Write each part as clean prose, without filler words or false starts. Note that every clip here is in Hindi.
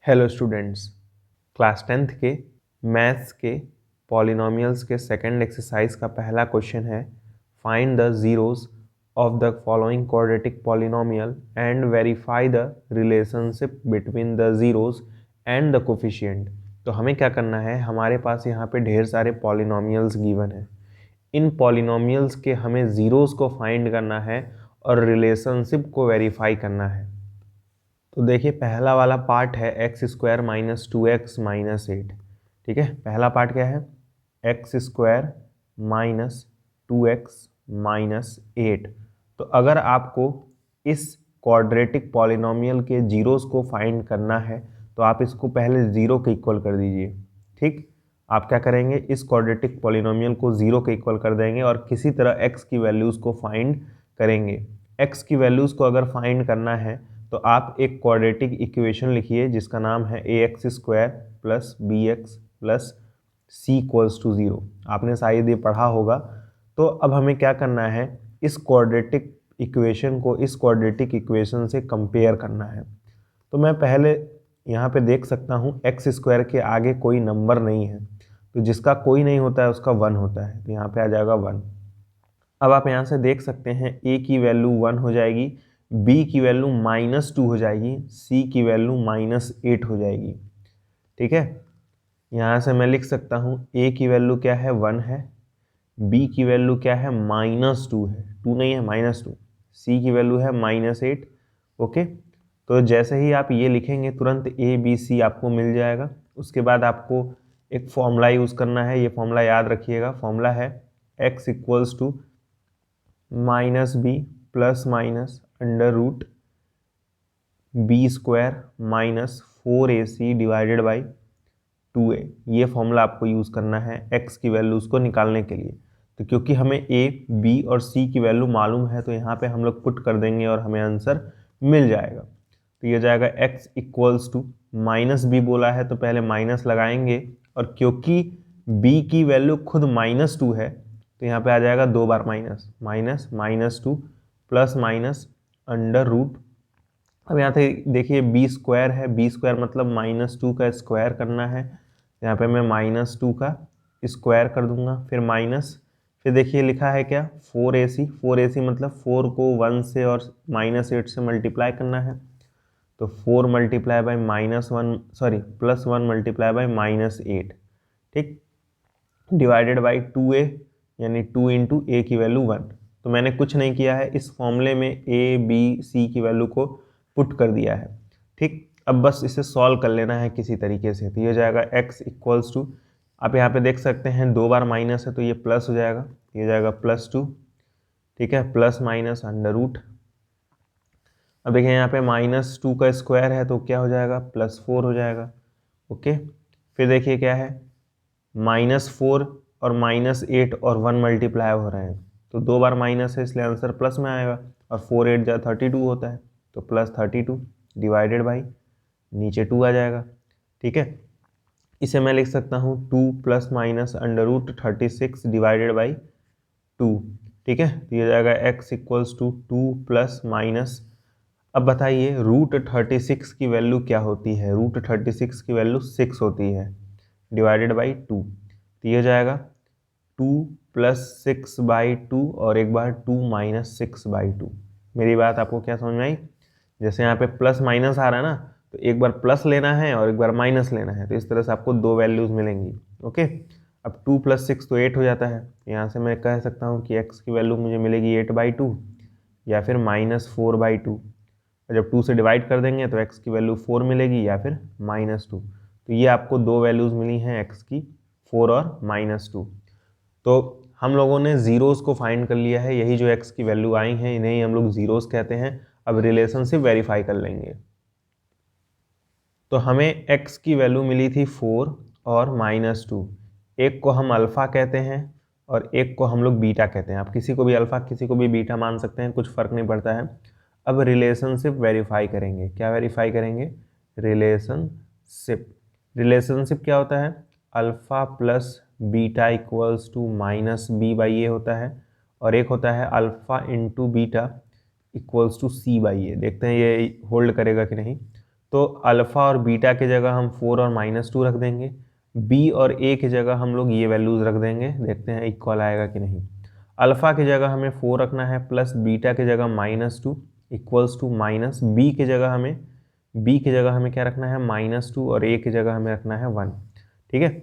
हेलो स्टूडेंट्स, क्लास 10th के मैथ्स के पॉलिनोमियल्स के सेकंड एक्सरसाइज का पहला क्वेश्चन है find the zeros of the following quadratic polynomial and verify the relationship between the zeros and the coefficient. तो हमें क्या करना है, हमारे पास यहाँ पे ढेर सारे पॉलिनोमियल्स गिवन हैं। इन पॉलिनोमियल्स के हमें जीरोस को फाइंड करना है और रिलेशनशिप को वेरीफाई करना है। तो देखिए, पहला वाला पार्ट है x square minus 2x minus 8। ठीक है, पहला पार्ट क्या है, x square minus 2x minus 8। तो अगर आपको इस क्वाड्रेटिक पॉलिनोमियल के जीरोस को फाइंड करना है तो आप इसको पहले ज़ीरो के इक्वल कर दीजिए। ठीक, आप क्या करेंगे, इस क्वाड्रेटिक पॉलिनोमियल को ज़ीरो के इक्वल कर देंगे और किसी तरह x की वैल्यूज़ को फाइंड करेंगे। x की वैल्यूज़ को अगर फाइंड करना है तो आप एक क्वाड्रेटिक इक्वेशन लिखिए जिसका नाम है ax square plus b x plus c equals to 0। आपने शायद ये पढ़ा होगा। तो अब हमें क्या करना है, इस क्वाड्रेटिक इक्वेशन को इस क्वाड्रेटिक इक्वेशन से कंपेयर करना है। तो मैं पहले यहाँ पे देख सकता हूँ एक्स स्क्वायर के आगे कोई नंबर नहीं है, तो जिसका कोई नहीं होता है उसका 1 होता है, तो यहाँ पे आ जाएगा 1। अब आप यहाँ से देख सकते हैं a की वैल्यू 1 हो जाएगी, b की वैल्यू -2 हो जाएगी, c की वैल्यू -8 हो जाएगी। ठीक है, यहाँ से मैं लिख सकता हूँ a की वैल्यू क्या है, 1 है, b की वैल्यू क्या है, -2 है, 2 नहीं है -2, c की वैल्यू है -8। ओके, तो जैसे ही आप ये लिखेंगे तुरंत a b c आपको मिल जाएगा। उसके बाद आपको एक फॉर्मूला यूज़ करना है, ये फॉर्मूला याद रखिएगा। फॉर्मूला है x equals to minus b plus minus under root b square minus 4ac divided by 2a। ये फॉर्मूला आपको यूज़ करना है x की वैल्यूज़ को निकालने के लिए। तो क्योंकि हमें a, b और c की वैल्यू मालूम है तो यहाँ पे हम लोग पुट कर देंगे और हमें आंसर मिल जाएगा। तो ये जाएगा x equals to minus b बोला है तो पहले माइनस लगाएंगे, और क्योंकि b की वैल्यू खुद -2 है तो यहाँ पे आ जाएगा 2 बार minus, minus -2 plus minus under root. अब यहाँ से देखिए b स्क्वायर है, b स्क्वायर मतलब -2 का स्क्वायर करना है। यहाँ पे मैं -2 का स्क्वायर कर दूंगा, फिर माइनस, फिर देखिए लिखा है क्या, 4ac। 4ac मतलब 4 को 1 से और -8 से मल्टीप्लाई करना है, तो 4 मल्टीप्लाई बाई +1 मल्टीप्लाई बाई -8। ठीक, डिवाइडेड बाई 2a, यानी 2 इंटू ए की वैल्यू 1। तो मैंने कुछ नहीं किया है, इस फॉर्मूले में a b c की वैल्यू को पुट कर दिया है। ठीक, अब बस इसे सॉल्व कर लेना है किसी तरीके से। तो ये जाएगा x इक्वल्स टू, आप यहाँ पे देख सकते हैं 2 बार माइनस है तो ये प्लस हो जाएगा, ये जाएगा +2। ठीक है, प्लस माइनस अंडर रूट। अब देखिए यहाँ पे -2 का स्क्वायर है तो क्या हो जाएगा, +4 हो जाएगा। ओके, फिर देखिए क्या है, -4 और -8 और 1 मल्टीप्लाई हो रहे हैं तो 2 बार माइनस है इसलिए आंसर प्लस में आएगा, और 4 8 जा 32 होता है तो +32 डिवाइडेड बाई नीचे 2 आ जाएगा। ठीक है, इसे मैं लिख सकता हूँ 2 plus minus under root 36 divided by 2। ठीक है, तो ये जाएगा x equals to 2 plus minus, अब बताइए रूट 36 की वैल्यू क्या होती है, रूट 36 की वैल्यू 6 होती है, डिवाइडेड बाई 2। तो ये जाएगा 2 प्लस 6 बाई 2 और एक बार 2 माइनस 6 बाई 2। मेरी बात आपको क्या समझ में आई? जैसे यहाँ पे प्लस माइनस आ रहा है ना, तो एक बार प्लस लेना है और एक बार माइनस लेना है, तो इस तरह से आपको दो वैल्यूज़ मिलेंगी। ओके, अब 2 प्लस 6 तो 8 हो जाता है, यहाँ से मैं कह सकता हूँ कि x की वैल्यू मुझे मिलेगी 8/2 या फिर -4/2। और जब 2 से डिवाइड कर देंगे तो x की वैल्यू 4 मिलेगी या फिर -2। तो ये आपको दो वैल्यूज़ मिली हैं x की, 4 और -2। तो हम लोगों ने ज़ीरोज़ को फाइंड कर लिया है, यही जो x की वैल्यू आई हैं इन्हें ही हम लोग ज़ीरोज़ कहते हैं। अब रिलेशनशिप वेरीफाई कर लेंगे। तो हमें x की वैल्यू मिली थी 4 और -2। एक को हम अल्फ़ा कहते हैं और एक को हम लोग बीटा कहते हैं। आप किसी को भी अल्फ़ा किसी को भी बीटा मान सकते हैं, कुछ फ़र्क नहीं पड़ता है। अब रिलेशनशिप वेरीफाई करेंगे। क्या वेरीफाई करेंगे? रिलेशनशिप। रिलेशनशिप क्या होता है? Alpha plus beta equals to -b/a होता है, और एक होता है alpha into beta equals to c/a। देखते हैं ये होल्ड करेगा कि नहीं। तो अल्फ़ा और बीटा की जगह हम 4 और -2 रख देंगे, बी और ए की जगह हम लोग ये वैल्यूज़ रख देंगे, देखते हैं इक्वल आएगा कि नहीं। अल्फ़ा की जगह हमें 4 रखना है प्लस बीटा की जगह -2 इक्वल्स टू माइनस बी की जगह हमें क्या रखना है -2 और ए की जगह हमें रखना है 1। ठीक है,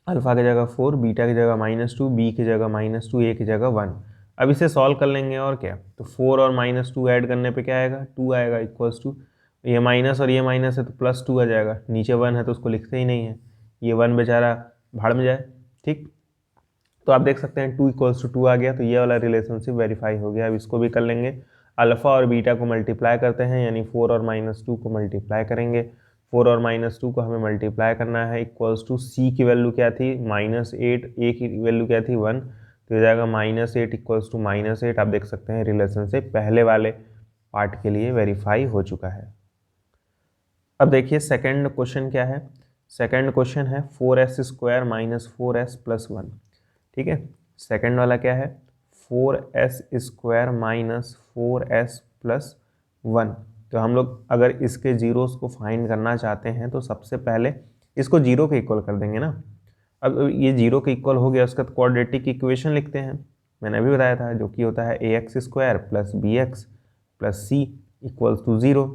अल्फ़ा की जगह 4, बीटा की जगह -2, बी की जगह -2, ए की जगह 1। अब इसे सॉल्व कर लेंगे और क्या, तो 4 और -2 ऐड करने पे क्या आएगा 2 आएगा इक्वल्स टू, ये माइनस और ये माइनस है तो +2 आ जाएगा, नीचे 1 है तो उसको लिखते ही नहीं है, ये 1 बेचारा भाड़ में जाए। ठीक, तो आप देख सकते हैं 2 = 2 आ गया, तो ये वाला रिलेशनशिप वेरीफाई हो गया। अब इसको भी कर लेंगे, अल्फ़ा और बीटा को मल्टीप्लाई करते हैं, यानी 4 और -2 को मल्टीप्लाई करेंगे, 4 और -2 को हमें मल्टीप्लाई करना है इक्वल्स टू सी की वैल्यू क्या थी -8, ए की वैल्यू क्या थी 1, तो हो जाएगा -8 इक्वल्स टू -8। आप देख सकते हैं रिलेशनशिप पहले वाले पार्ट के लिए वेरीफाई हो चुका है। अब देखिए सेकंड क्वेश्चन क्या है, सेकंड क्वेश्चन है 4s² - 4s + 1। ठीक है, सेकंड वाला क्या है 4s² - 4s + 1। तो हम लोग अगर इसके जीरोस को फाइंड करना चाहते हैं तो सबसे पहले इसको जीरो के इक्वल कर देंगे ना। अब ये जीरो के इक्वल हो गया, उसका क्वाड्रेटिक इक्वेशन लिखते हैं, मैंने अभी बताया था, जो कि होता है ax² + bx + c = 0।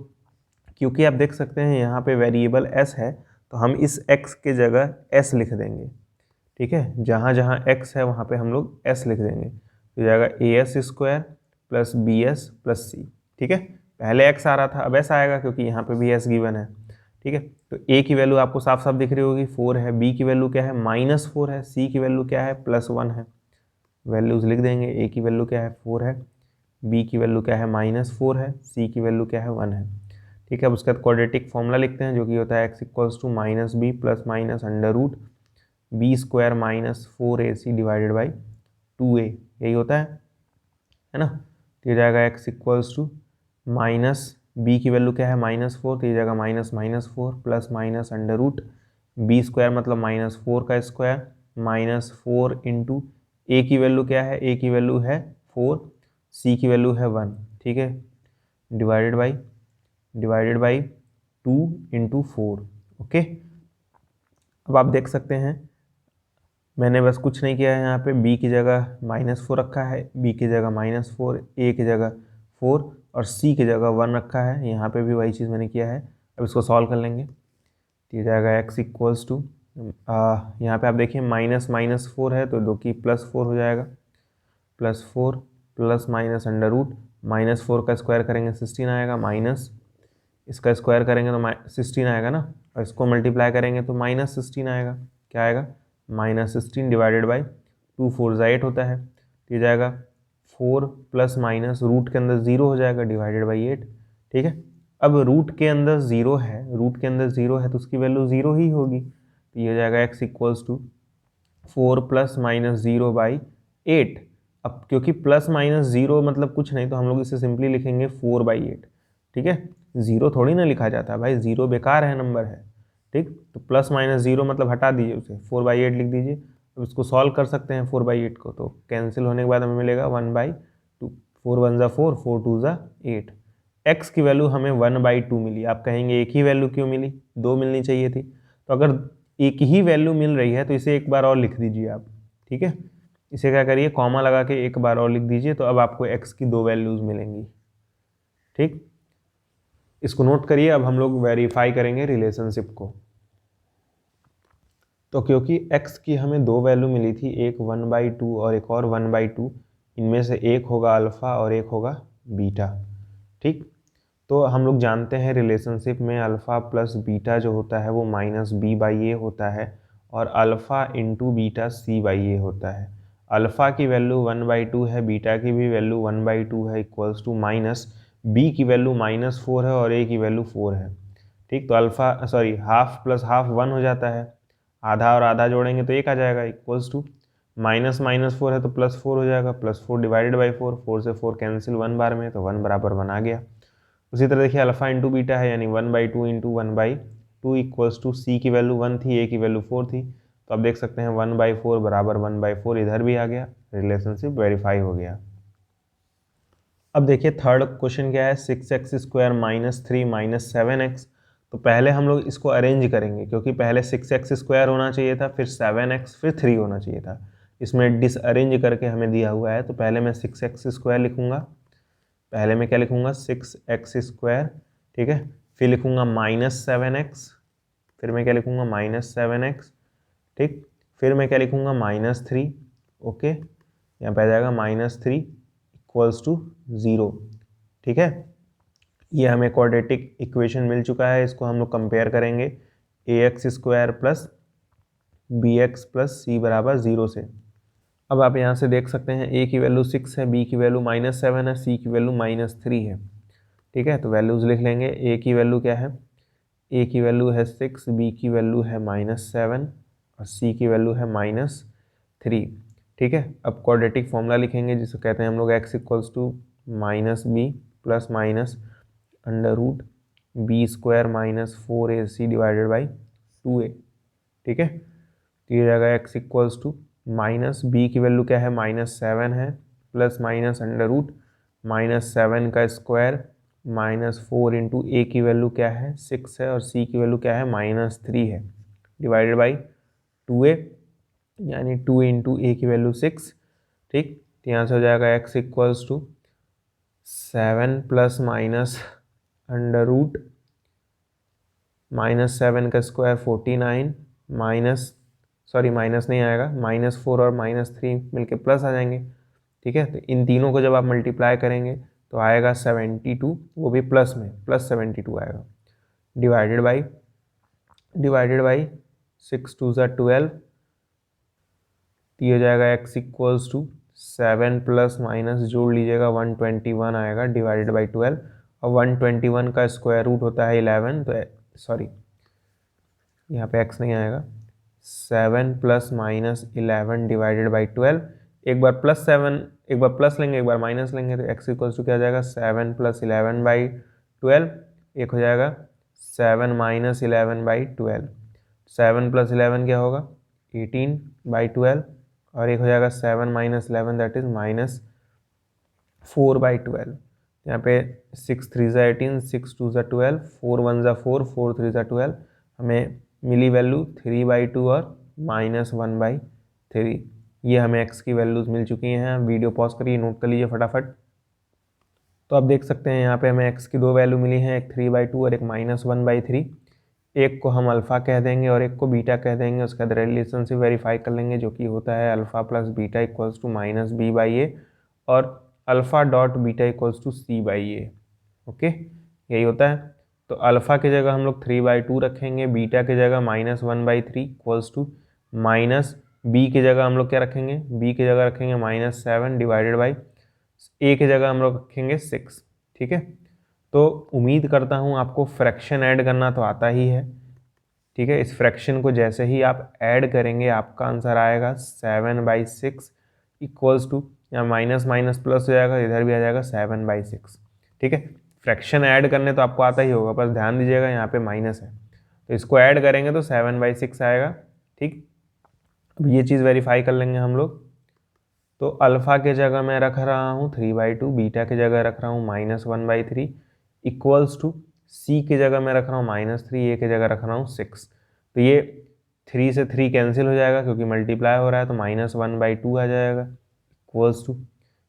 क्योंकि आप देख सकते हैं यहाँ पे वेरिएबल s है, तो हम इस x के जगह s लिख देंगे। ठीक है, जहाँ जहाँ x है वहाँ पे हम लोग s लिख देंगे, तो जाएगा as² + bs + c। ठीक है, पहले x आ रहा था, अब s आएगा क्योंकि यहाँ पे भी s गिवन है। ठीक है, तो a की वैल्यू आपको साफ साफ दिख रही होगी 4 है, b की वैल्यू क्या है -4 है, c की वैल्यू क्या है +1 है। वैल्यूज लिख देंगे, a की वैल्यू क्या है 4 है, b की वैल्यू क्या है -4 है, c की वैल्यू क्या है 1 है। ठीक है, अब उसके बाद क्वाड्रेटिक फॉर्मूला लिखते हैं, जो कि होता है x = -b + -√b² - 4ac / 2a, यही होता है ना। तो ये जाएगा x = -b की वैल्यू क्या है -4, तो ये जाएगा -4 + -√b² मतलब -4 का स्क्वायर -4 इंटू a की वैल्यू क्या है, a की वैल्यू है 4, c की वैल्यू है 1। ठीक है, डिवाइडेड बाई 2 इंटू 4। ओके, अब आप देख सकते हैं मैंने बस कुछ नहीं किया है, यहाँ पे b की जगह -4 रखा है, b की जगह -4, a की जगह 4 और c की जगह 1 रखा है, यहाँ पे भी वही चीज़ मैंने किया है। अब इसको सॉल्व कर लेंगे, तो ये जाएगा x = यहाँ पे आप देखिए -4 है तो जो कि +4 हो जाएगा, +4 + -√, -4 का स्क्वायर करेंगे 16 आएगा, माइनस इसका स्क्वायर करेंगे तो 16 आएगा ना, और इसको मल्टीप्लाई करेंगे तो -16 आएगा। क्या आएगा -16 डिवाइडेड बाई 2 4 8 होता है, तो ये जाएगा 4 + माइनस रूट के अंदर 0 हो जाएगा डिवाइडेड बाई 8। ठीक है, अब रूट के अंदर 0 है, रूट के अंदर 0 है तो उसकी वैल्यू 0 ही होगी, तो ये हो जाएगा x = 4 + -0/8। अब क्योंकि +-0 मतलब कुछ नहीं, तो हम लोग इसे सिंपली लिखेंगे 4/8। ठीक है, 0 थोड़ी ना लिखा जाता भाई, 0 बेकार है, नंबर है। ठीक, तो +-0 मतलब हटा दीजिए उसे, 4/8 लिख दीजिए। अब इसको सॉल्व कर सकते हैं 4/8 को, तो कैंसिल होने के बाद हमें मिलेगा 1/2, 4 1 ज़ा 4, 4 2 ज़ा 8। x की वैल्यू हमें 1/2 मिली। आप कहेंगे एक ही वैल्यू क्यों मिली, 2 मिलनी चाहिए थी। तो अगर एक ही वैल्यू मिल रही है तो इसे एक बार और लिख दीजिए आप। ठीक है, इसे क्या करिए कॉमा लगा के एक बार और लिख दीजिए, तो अब आपको x की 2 वैल्यूज मिलेंगी। ठीक, इसको नोट करिए। अब हम लोग वेरीफाई करेंगे रिलेशनशिप को। तो क्योंकि x की हमें 2 वैल्यू मिली थी, एक 1/2 और एक और 1/2, इनमें से एक होगा अल्फ़ा और एक होगा बीटा। ठीक, तो हम लोग जानते हैं रिलेशनशिप में अल्फ़ा प्लस बीटा जो होता है वो -b/a होता है, और अल्फ़ा इंटू बीटा c/a होता है। अल्फ़ा की वैल्यू 1/2 है, बीटा की भी वैल्यू 1/2 है, इक्वल्स टू माइनस b की वैल्यू -4 है और a की वैल्यू 4 है। ठीक, तो हाफ प्लस हाफ 1 हो जाता है, आधा और आधा जोड़ेंगे तो 1 आ जाएगा, इक्वल्स टू -4 है तो +4 हो जाएगा, +4 डिवाइडेड बाई 4, 4 से 4 कैंसिल 1 बार में, तो 1 बराबर 1 आ गया। उसी तरह देखिए अल्फ़ा इंटू बीटा है, यानी 1/2 इंटू 1/2 इक्वल्स टू c की वैल्यू 1 थी, a की वैल्यू 4 थी, तो आप देख सकते हैं 1/4 बराबर 1/4 इधर भी आ गया, रिलेशनशिप वेरीफाई हो गया। अब देखिए थर्ड क्वेश्चन क्या है, 6x² - 3 - 7x। तो तो पहले हम लोग इसको अरेंज करेंगे, क्योंकि पहले 6x² होना चाहिए था, फिर 7x, फिर 3 होना चाहिए था। इसमें डिसअरेंज करके हमें दिया हुआ है, तो पहले मैं 6x² लिखूंगा, पहले मैं क्या लिखूंगा 6x², ठीक है। फिर लिखूंगा -7x, फिर मैं क्या लिखूंगा -7x, ठीक। फिर मैं क्या लिखूंगा -3, ओके। यहाँ पे आ जाएगा -3 = 0, ठीक है। ये हमें क्वाड्रेटिक इक्वेशन मिल चुका है, इसको हम लोग कंपेयर करेंगे ax² plus bx plus c बराबर 0 से। अब आप यहाँ से देख सकते हैं a की वैल्यू 6 है, b की वैल्यू -7 है, c की वैल्यू -3 है, ठीक है। तो वैल्यूज लिख लेंगे। a की वैल्यू क्या है, a की वैल्यू है 6, b की वैल्यू है -7 और c की वैल्यू है -3, ठीक है। अब क्वाड्रेटिक फॉर्मूला लिखेंगे जिसे कहते हैं हम लोग x = -b plus minus √b² - 4ac divided by 2a, ठीक है। तो ये जाएगा x = -b की वैल्यू क्या है -7 है, प्लस माइनस √-7 का स्क्वायर -4 इंटू a की वैल्यू क्या है 6 है और c की वैल्यू क्या है -3 है, डिवाइडेड बाई 2a, यानी 2 इंटू a की वैल्यू 6, ठीक। तो यहाँ से हो जाएगा x = 7 प्लस माइनस √-7 का स्क्वायर 49 माइनस माइनस नहीं आएगा, -4 और -3 मिलके प्लस आ जाएंगे, ठीक है। तो इन तीनों को जब आप मल्टीप्लाई करेंगे तो आएगा 72, वो भी प्लस में, प्लस 72 आएगा, डिवाइडेड बाई 6 2 ज़ा 12, तो ये हो जाएगा x = 7 प्लस माइनस जोड़ लीजिएगा 121 आएगा, डिवाइडेड बाई 12, और 121 का स्क्वायर रूट होता है 11, तो सॉरी यहाँ पे x नहीं आएगा, 7 प्लस माइनस 11 डिवाइडेड बाई 12, एक बार +7, एक बार प्लस लेंगे, एक बार माइनस लेंगे, तो x = क्या हो जाएगा 7 प्लस 11 बाई 12, एक हो जाएगा 7 माइनस 11 बाई 12, 7 प्लस 11 क्या होगा 18 बाई 12, और एक हो जाएगा 7 माइनस 11 दैट इज -4 बाई 12। यहाँ पे 6 3 ज़ा 18, 6 2 ज़ा 12, 4 1 ज़ा 4, 4 3 ज़ा 12, हमें मिली वैल्यू 3/2 और -1/3। ये हमें x की वैल्यूज़ मिल चुकी हैं। वीडियो पॉज करिए, नोट कर लीजिए फटाफट। तो आप देख सकते हैं यहाँ पे हमें x की दो वैल्यू मिली हैं, एक 3/2 और एक -1/3। एक को हम अल्फ़ा कह देंगे और एक को बीटा कह देंगे, उसके बाद रिलेशनशिप वेरीफाई कर लेंगे जो कि होता है alpha plus beta equals to -b/a और alpha dot beta equals to c/a, okay, यही होता है। तो अल्फ़ा की जगह हम लोग 3/2 रखेंगे, बीटा की जगह -1/3 इक्वल्स टू माइनस बी की जगह हम लोग क्या रखेंगे, बी की जगह रखेंगे -7 डिवाइडेड बाई ए की जगह हम लोग रखेंगे 6, ठीक है। तो उम्मीद करता हूँ आपको फ्रैक्शन ऐड करना तो आता ही है, ठीक है। इस फ्रैक्शन को जैसे ही आप ऐड करेंगे आपका आंसर आएगा 7/6 इक्वल्स टू, यहाँ माइनस माइनस प्लस हो जाएगा, इधर भी आ जाएगा 7/6, ठीक है। फ्रैक्शन ऐड करने तो आपको आता ही होगा, बस ध्यान दीजिएगा यहाँ पे माइनस है, तो इसको ऐड करेंगे तो 7/6 आएगा, ठीक। अब ये चीज़ वेरीफाई कर लेंगे हम लोग। तो अल्फ़ा के जगह मैं रख रहा हूँ 3/2, बीटा की जगह रख रहा हूँ -1/3 इक्वल्स टू सी की जगह मैं रख रहा हूँ -3, ए की जगह रख रहा हूँ 6। तो ये 3 से 3 कैंसिल हो जाएगा क्योंकि मल्टीप्लाई हो रहा है, तो -1/2 आ जाएगा इक्वल्स टू,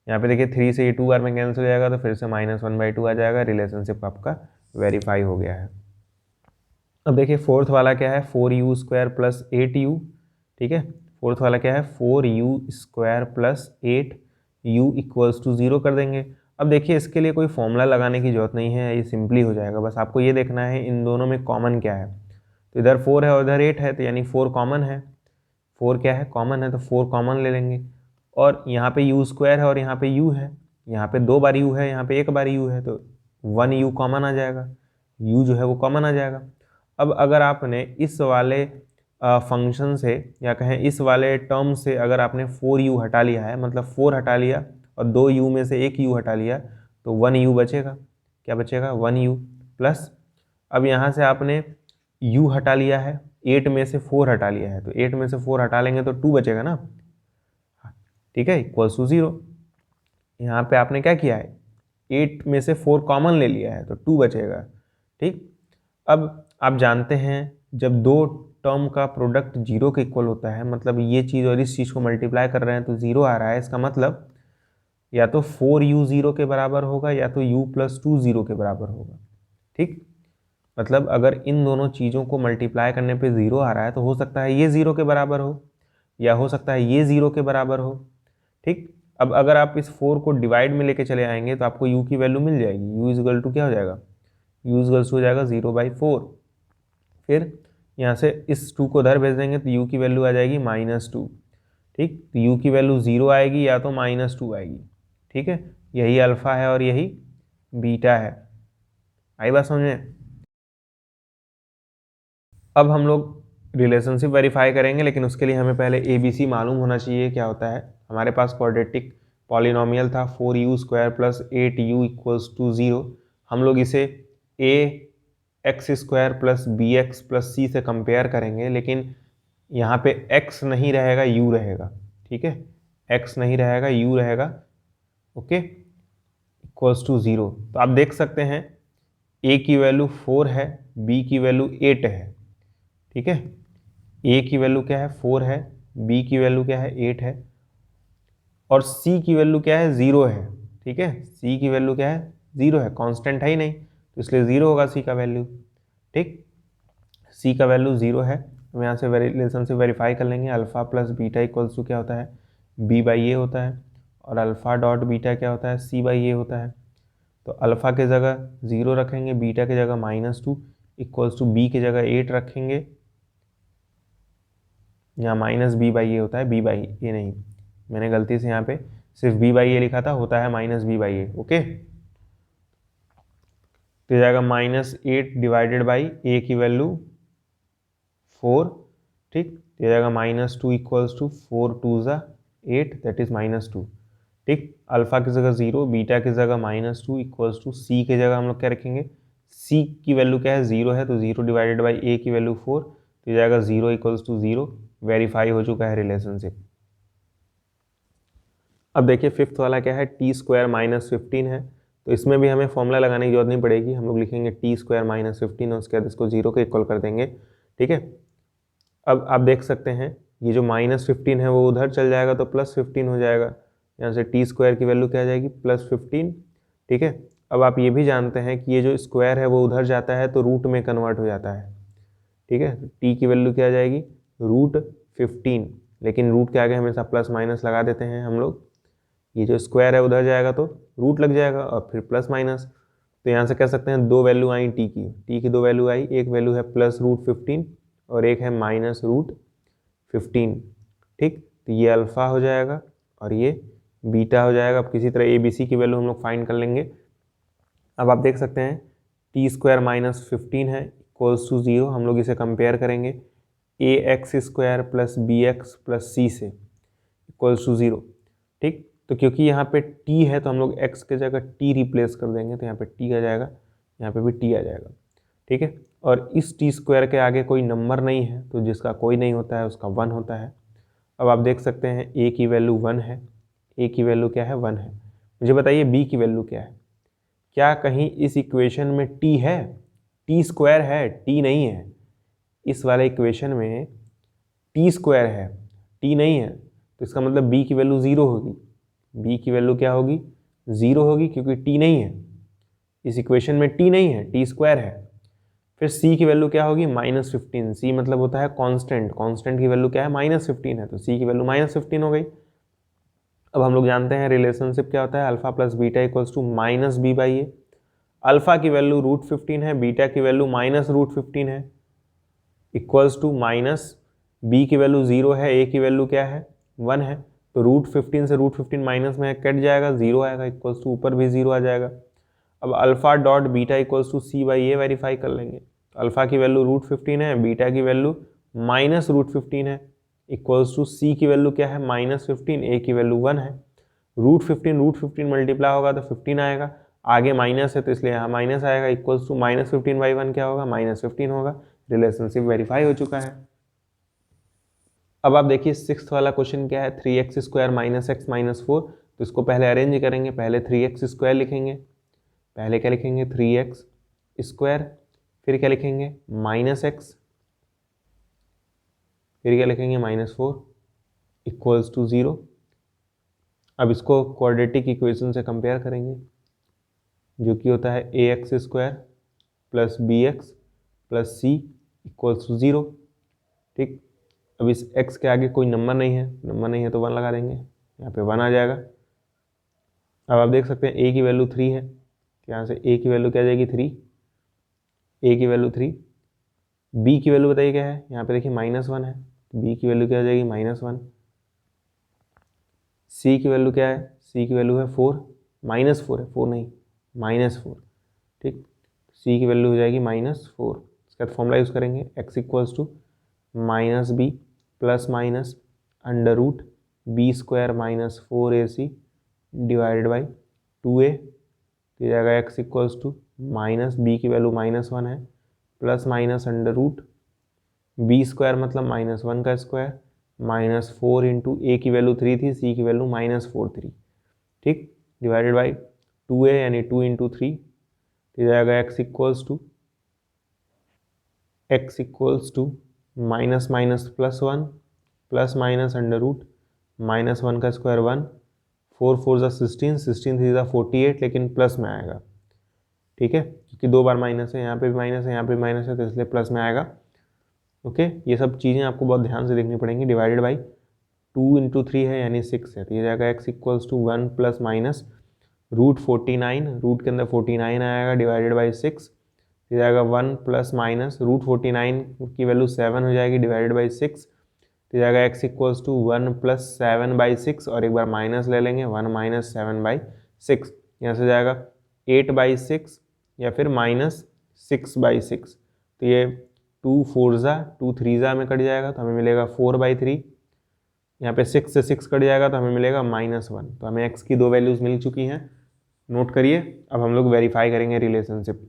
यहाँ पे देखिए 3 से ये 2 बार में कैंसिल हो जाएगा तो फिर से -1/2 आ जाएगा। रिलेशनशिप आपका वेरीफाई हो गया है। अब देखिए फोर्थ वाला क्या है, 4u² प्लस 8u, ठीक है। फोर्थ वाला क्या है 4u² plus 8u equals to 0 कर देंगे। अब देखिए इसके लिए कोई फॉर्मूला लगाने की जरूरत नहीं है, ये सिंपली हो जाएगा। बस आपको ये देखना है इन दोनों में कॉमन क्या है। तो इधर 4 है और इधर 8 है, तो यानी 4 कॉमन है, 4 क्या है कॉमन है, तो 4 कॉमन ले लेंगे। और यहाँ पे u² है और यहाँ पे u है, यहाँ पे 2 बार u है, यहाँ पे 1 बार u है, तो 1u कॉमन आ जाएगा, u जो है वो कॉमन आ जाएगा। अब अगर आपने इस वाले फंक्शन से या कहें इस वाले टर्म से अगर आपने 4u हटा लिया है, मतलब 4 हटा लिया और 2u में से 1u हटा लिया, तो 1u बचेगा। क्या बचेगा 1u प्लस, अब यहाँ से आपने u हटा लिया है, 8 में से 4 हटा लिया है, तो 8 में से 4 हटा लेंगे तो 2 बचेगा ना, ठीक है, इक्वल्स टू 0। यहाँ पे आपने क्या किया है 8 में से 4 कॉमन ले लिया है तो 2 बचेगा, ठीक। अब आप जानते हैं जब दो टर्म का प्रोडक्ट जीरो के इक्वल होता है, मतलब ये चीज़ और इस चीज़ को मल्टीप्लाई कर रहे हैं तो जीरो आ रहा है, इसका मतलब या तो 4u जीरो के बराबर होगा या तो u+2 जीरो के बराबर होगा। ठीक, मतलब अगर इन दोनों चीज़ों को मल्टीप्लाई करने पे ज़ीरो आ रहा है तो हो सकता है ये ज़ीरो के बराबर हो या हो सकता है ये ज़ीरो के बराबर हो। ठीक, अब अगर आप इस 4 को डिवाइड में लेके चले आएंगे तो आपको u की वैल्यू मिल जाएगी। u इजगल टू क्या हो जाएगा, u इजगल टू हो जाएगा 0/4। फिर यहाँ से इस 2 को उधर भेज देंगे तो u की वैल्यू आ जाएगी -2। ठीक, तो u की वैल्यू 0 आएगी या तो -2 आएगी। ठीक है, यही अल्फ़ा है और यही बीटा है। आई बात समझ में? अब हम लोग रिलेशनशिप वेरीफाई करेंगे, लेकिन उसके लिए हमें पहले ABC मालूम होना चाहिए क्या होता है। हमारे पास क्वाड्रेटिक पॉलिनोमियल था 4u² + 8u = 0। हम लोग इसे ax² + bx + c से कंपेयर करेंगे, लेकिन यहाँ पे x नहीं रहेगा, u रहेगा। ठीक है, x नहीं रहेगा, u रहेगा। ओके, = 0। तो आप देख सकते हैं a की वैल्यू 4 है, b की वैल्यू 8 है। ठीक है, a की वैल्यू क्या है 4 है, b की वैल्यू क्या है 8 है और c की वैल्यू क्या है 0 है। ठीक है, c की वैल्यू क्या है 0 है, कांस्टेंट है ही नहीं तो इसलिए 0 होगा c का वैल्यू। ठीक, c का वैल्यू 0 है। हम यहाँ से रिलेशनशिप वेरीफाई कर लेंगे। Alpha plus beta equals to क्या होता है, b/a होता है और अल्फा डॉट बीटा क्या होता है, c/a होता है। तो अल्फा की जगह 0 रखेंगे, बीटा की जगह -2 इक्वल्स टू b की जगह 8 रखेंगे। यहाँ -b/a होता है, b/a नहीं, मैंने गलती से यहाँ पे सिर्फ b/a लिखा था, होता है -b/a। ओके, तो जाएगा -8 डिवाइडेड बाई a की वैल्यू 4। ठीक, तो जाएगा -2 इक्वल्स टू 4 2 ज़ा 8 दैट इज -2। ठीक, अल्फा की जगह 0, बीटा की जगह -2 इक्वल्स टू c की जगह हम लोग क्या रखेंगे, c की वैल्यू क्या है 0 है, तो 0 डिवाइडेड बाई a की वैल्यू 4, तो जाएगा 0 इक्वल्स टू 0। वेरीफाई हो चुका है रिलेशनशिप। अब देखिए फिफ्थ वाला क्या है, t² -15 है, तो इसमें भी हमें फॉर्मूला लगाने की जरूरत नहीं पड़ेगी। हम लोग लिखेंगे t² -15 और उसके बाद इसको 0 के इक्वल कर देंगे। ठीक है, अब आप देख सकते हैं ये जो -15 है वो उधर चल जाएगा तो +15 हो जाएगा। यहाँ से t² की वैल्यू क्या आ जाएगी, +15। ठीक है, अब आप ये भी जानते हैं कि ये जो स्क्वायर है वो उधर जाता है तो रूट में कन्वर्ट हो जाता है। ठीक है, t की वैल्यू क्या आ जाएगी, √15, लेकिन रूट के आगे हमेशा प्लस माइनस लगा देते हैं हम लोग। ये जो स्क्वायर है उधर जाएगा तो रूट लग जाएगा और फिर प्लस माइनस। तो यहाँ से कह सकते हैं दो वैल्यू आई टी की दो वैल्यू आई, एक वैल्यू है +√15 और एक है -√15। ठीक, तो ये अल्फ़ा हो जाएगा और ये बीटा हो जाएगा। अब किसी तरह ABC की वैल्यू हम लोग फाइंड कर लेंगे। अब आप देख सकते हैं t² -15 है इक्वल्स टू 0। हम लोग इसे कंपेयर करेंगे ax² + bx + c से इक्वल्स टू 0। ठीक, तो क्योंकि यहाँ पे t है तो हम लोग x के जगह t रिप्लेस कर देंगे, तो यहाँ पे t आ जाएगा, यहाँ पे भी t आ जाएगा। ठीक है, और इस t² के आगे कोई नंबर नहीं है तो जिसका कोई नहीं होता है उसका 1 होता है। अब आप देख सकते हैं a की वैल्यू 1 है, a की वैल्यू क्या है 1 है। मुझे बताइए b की वैल्यू क्या है, क्या कहीं इस इक्वेशन में t है, t² है, t नहीं है। इस वाले इक्वेशन में t² है, t नहीं है, तो इसका मतलब b की वैल्यू 0 होगी। b की वैल्यू क्या होगी, 0 होगी, क्योंकि t नहीं है इस इक्वेशन में, t नहीं है, t² है। फिर c की वैल्यू क्या होगी, -15। c मतलब होता है कांस्टेंट, कांस्टेंट की वैल्यू क्या है, -15 है, तो c की वैल्यू -15 हो गई। अब हम लोग जानते हैं रिलेशनशिप क्या होता है, alpha plus beta equals to -b/a। Alpha की वैल्यू √15 है, बीटा की वैल्यू -√15 है, इक्वल्स टू b की वैल्यू 0 है, a की वैल्यू क्या है 1 है, तो √15 से √15 माइनस में कट जाएगा, 0 आएगा, इक्वल्स टू ऊपर भी 0 आ जाएगा। अब alpha dot beta equals to c/a verify कर लेंगे। अल्फा की वैल्यू √15 है, बीटा की वैल्यू -√15 है, इक्वल्स टू c की वैल्यू क्या है -15, a की वैल्यू 1 है। √15 मल्टीप्लाई होगा तो 15 आएगा, आगे माइनस है तो इसलिए यहाँ माइनस आएगा, इक्वल्स टू -15/1 क्या होगा, -15 होगा। रिलेशनशिप वेरीफाई हो चुका है। अब आप देखिए सिक्स्थ वाला क्वेश्चन क्या है, 3x² - x - 4। तो इसको पहले अरेंज करेंगे, पहले 3x² लिखेंगे, पहले क्या लिखेंगे 3x², फिर क्या लिखेंगे -x, फिर क्या लिखेंगे -4 इक्वल्स टू 0। अब इसको क्वाड्रेटिक इक्वेशन से कंपेयर करेंगे, जो कि होता है ax² plus bx plus c equals to 0। ठीक, अब इस x के आगे कोई नंबर नहीं है तो 1 लगा देंगे, यहाँ पे 1 आ जाएगा। अब आप देख सकते हैं a की वैल्यू 3 है, यहाँ से a की वैल्यू क्या आ जाएगी 3, a की वैल्यू 3। b की वैल्यू बताइए क्या है, यहाँ पे देखिए -1 है, b की वैल्यू क्या आ जाएगी -1। c की वैल्यू क्या है, c की वैल्यू है 4, -4 है, 4 नहीं -4। ठीक, c की वैल्यू हो जाएगी -4। इसका फॉर्मूला यूज़ करेंगे x equals to -b plus minus under root b² -4ac divided by 2a। तो ये जाएगा x इक्वल्स टू -b की वैल्यू -1 है plus minus under root b² मतलब -1 का स्क्वायर -4 इंटू a की वैल्यू 3 थी, c की वैल्यू -4 थी। ठीक, डिवाइडेड बाई 2a यानी 2 इंटू 3। तो जाएगा x equals to minus minus plus 1 plus minus under root -1 का स्क्वायर 1, 4 4 ज़ा 16, 16 3 ज़ा 48, लेकिन प्लस में आएगा। ठीक है, क्योंकि 2 बार माइनस है, यहाँ पे भी माइनस है, यहाँ पे भी माइनस है, तो इसलिए प्लस में आएगा। ओके, ये सब चीज़ें आपको बहुत ध्यान से देखनी पड़ेंगी। डिवाइडेड बाई 2 इंटू 3 है यानी 6 है, तो ये जाएगा x equals to 1 plus minus root 49, root के अंदर 49 आएगा डिवाइडेड बाई 6। ये जाएगा 1 प्लस माइनस रूट 49 की वैल्यू 7 हो जाएगी डिवाइडेड बाई 6। तो जाएगा x इक्वल्स टू 1 प्लस 7/6, और एक बार माइनस ले लेंगे 1 माइनस 7/6। यहाँ से जाएगा 8/6 या फिर -6/6। तो ये 2 4 ज़ा 2 3 ज़ा में कट जाएगा, तो हमें मिलेगा 4/3। यहाँ पे 6 से 6 कट जाएगा तो हमें मिलेगा -1। तो हमें x की 2 वैल्यूज़ मिल चुकी हैं, नोट करिए। अब हम लोग वेरीफाई करेंगे रिलेशनशिप।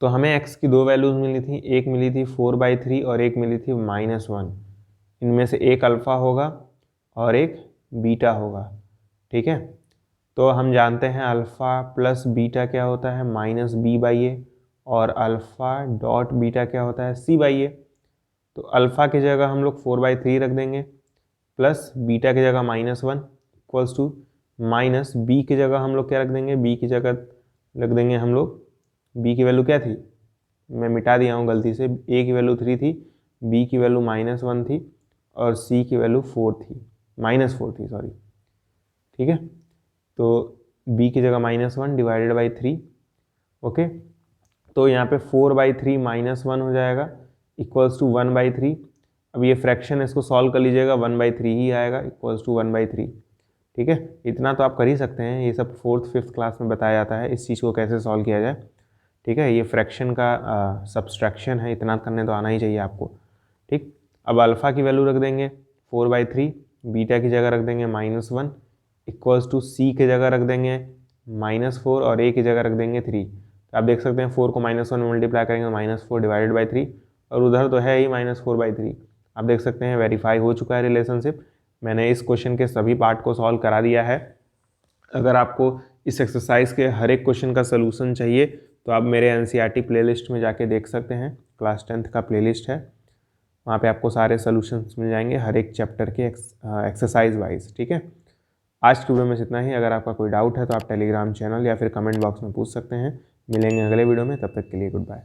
तो हमें x की 2 वैल्यूज़ मिली थी, एक मिली थी 4/3 और एक मिली थी -1। इनमें से एक अल्फ़ा होगा और एक बीटा होगा। ठीक है, तो हम जानते हैं अल्फ़ा प्लस बीटा क्या होता है -b/a, और अल्फ़ा डॉट बीटा क्या होता है c/a। तो अल्फ़ा की जगह हम लोग 4/3 रख देंगे, प्लस बीटा की जगह -1 इक्वल्स टू माइनस b की जगह हम लोग क्या रख देंगे, b की जगह रख देंगे हम लोग, b की वैल्यू क्या थी, मैं मिटा दिया हूँ गलती से, a की वैल्यू 3 थी, b की वैल्यू -1 थी, और c की वैल्यू 4 थी, -4 थी सॉरी। ठीक है, तो b की जगह -1 डिवाइडेड बाई 3। ओके, तो यहाँ पे 4/3 -1 हो जाएगा इक्वल्स टू 1/3। अब ये फ्रैक्शन है, इसको सॉल्व कर लीजिएगा, 1/3 ही आएगा इक्वल्स टू 1/3। ठीक है, इतना तो आप कर ही सकते हैं, ये सब 4th 5th क्लास में बताया जाता है इस चीज़ को कैसे सॉल्व किया जाए। ठीक है, ये फ्रैक्शन का सब्सट्रैक्शन है, इतना करने तो आना ही चाहिए आपको। ठीक, अब अल्फ़ा की वैल्यू रख देंगे 4/3, बीटा की जगह रख देंगे -1 इक्वल्स टू c की जगह रख देंगे -4 और a की जगह रख देंगे 3। तो आप देख सकते हैं 4 को -1 में मल्टीप्लाई करेंगे -4 डिवाइडेड बाई 3, और उधर तो है ही -4/3। आप देख सकते हैं वेरीफाई हो चुका है रिलेशनशिप। मैंने इस क्वेश्चन के सभी पार्ट को सॉल्व करा दिया है। अगर आपको इस एक्सरसाइज के हर एक क्वेश्चन का सलूशन चाहिए तो आप मेरे NCERT प्लेलिस्ट में जाके देख सकते हैं, क्लास 10th का प्लेलिस्ट है, वहाँ पे आपको सारे सॉल्यूशंस मिल जाएंगे हर एक चैप्टर के एक्सरसाइज वाइज। ठीक है, आज की वीडियो में इतना ही। अगर आपका कोई डाउट है तो आप टेलीग्राम चैनल या फिर कमेंट बॉक्स में पूछ सकते हैं। मिलेंगे अगले वीडियो में, तब तक के लिए गुड बाय।